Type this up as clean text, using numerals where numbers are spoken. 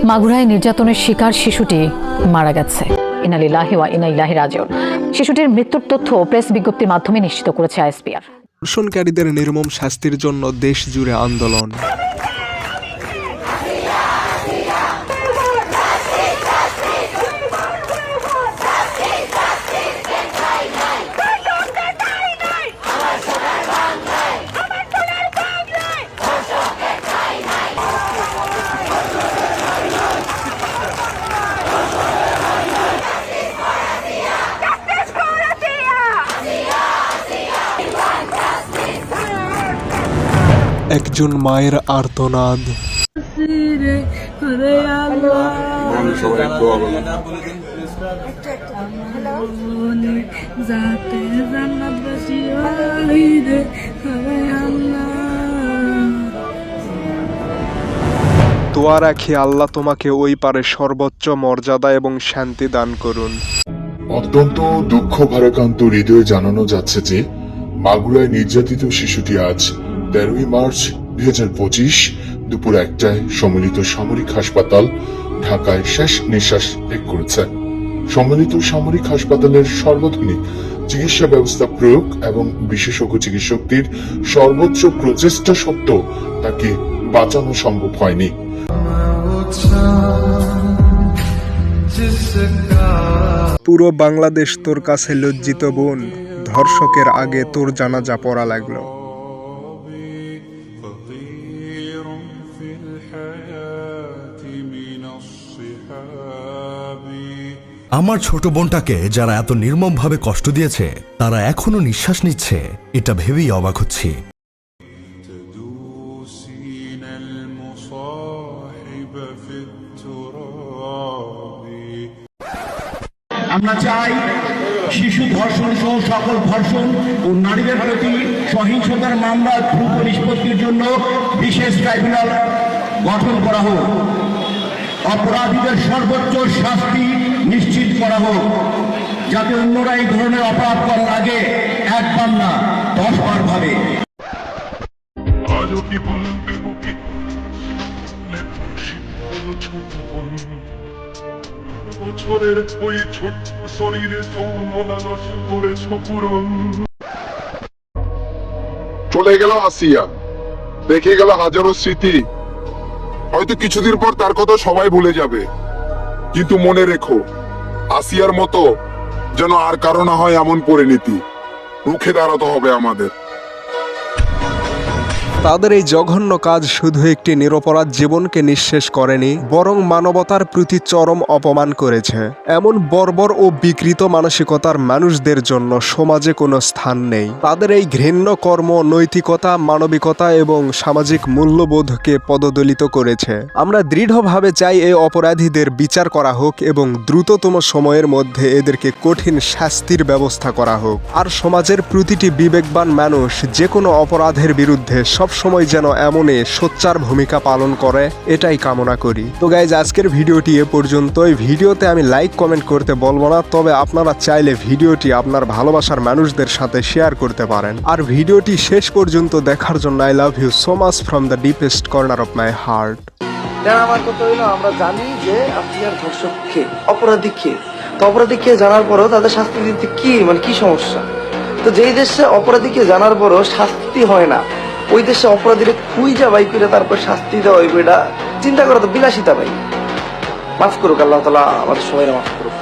মাগুরায় নির্যাতনের শিকার শিশুটি মারা গেছে। ইন্না লিল্লাহি ওয়া ইন্না ইলাইহি রাজিউন। শিশুটির মৃত্যুর তথ্য প্রেস বিজ্ঞপ্তির মাধ্যমে নিশ্চিত করেছে আইএসপিআর। ধর্ষণকারীদের নির্মম শাস্তির জন্য দেশ জুড়ে আন্দোলন। একজন মায়ের আর্তনাদ। দোয়া রাখি আল্লাহ তোমাকে ওই পারে সর্বোচ্চ মর্যাদা এবং শান্তি দান করুন। অত্যন্ত দুঃখ ভারাক্রান্ত হৃদয়ে জানানো যাচ্ছে যে মাগুরায় নির্যাতিত শিশুটি আজ 13ই মার্চ 2025 দুপুর 1টায় সম্মিলিত সামরিক হাসপাতাল ঢাকায় শেষ নিঃশ্বাস ত্যাগ করেছে। সম্মিলিত সামরিক হাসপাতালের সর্বাধুনিক চিকিৎসা ব্যবস্থা প্রয়োগ এবং বিশেষজ্ঞ চিকিৎসকদের সর্বোচ্চ প্রচেষ্টা সত্ত্বেও তাকে বাঁচানো সম্ভব হয়নি। পুরো বাংলাদেশ তোর কাছে লজ্জিত বোন, ধর্ষকের আগে তোর জানাজা পড়া লাগলো। আমার ছোট বোনটাকে যারা এত নির্মমভাবে কষ্ট দিয়েছে তারা এখনো নিঃশ্বাস নিচ্ছে, এটা ভেবেই অবাক হচ্ছি। আমরা চাই শিশু ধর্ষণ সহ সকল ধর্ষণ ও নারীদের প্রতি সহিংসতার মামলা দ্রুত নিষ্পত্তির জন্য বিশেষ ট্রাইব্যুনাল গঠন করা হোক। অপরাধীদের সর্বোচ্চ শাস্তি নিশ্চিত করা হোক, যাতে অন্যরা এই ধরনের অপরাধ করার আগে একবার না 10 বার ভাবে। চলে গেল আসিয়া, দেখে গেল হাজারো স্মৃতি। হয়তো কিছুদিন পর তার কথা সবাই ভুলে যাবে, কিন্তু মনে রেখো আসিয়ার মতো যেন আর কারো না হয় এমন পরিণতি। রুখে দাঁড়াতে হবে আমাদের। তাদের এই জঘন্য কাজ শুধু একটি নিরপরাধ জীবনকে নিঃশেষ করেনি, বরং মানবতার প্রতি চরম অপমান করেছে। এমন বর্বর ও বিকৃত মানসিকতার মানুষদের জন্য সমাজে কোনো স্থান নেই। তাদের এই ঘৃণ্য কর্ম নৈতিকতা, মানবিকতা এবং সামাজিক মূল্যবোধকে পদদলিত করেছে। আমরা দৃঢ়ভাবে চাই এই অপরাধীদের বিচার করা হোক এবং দ্রুততম সময়ের মধ্যে এদেরকে কঠিন শাস্তির ব্যবস্থা করা হোক। আর সমাজের প্রতিটি বিবেকবান মানুষ যে কোনো অপরাধের বিরুদ্ধে সবসময় যেন এমনই সোচ্চার ভূমিকা পালন করে, এটাই কামনা করি। তো গাইজ, আজকের ভিডিওটি এ পর্যন্তই। ভিডিওতে আমি লাইক কমেন্ট করতে বলবো না, তবে আপনারা চাইলে ভিডিওটি আপনার ভালোবাসার মানুষদের সাথে শেয়ার করতে পারেন। আর ভিডিওটি শেষ পর্যন্ত দেখার জন্য I love you so much from the deepest corner of my heart. আমার কথা হইলো, আমরা জানি যে আপনার ধর্ষক কে, অপরাধী কে। তো অপরাধী কে জানার পরও তাদের শাস্তি দিতে কি সমস্যা? তো যেই দেশে অপরাধীকে জানার পরও শাস্তি হয় না, ওই দেশে অপরাধীরা খুঁজা বাই করে তারপর শাস্তি দেওয়া, এটা চিন্তা করা তো বিলাসিতা ভাই। মাফ করুক আল্লাহ তাআলা, আমাদের সবাই মাফ করুক।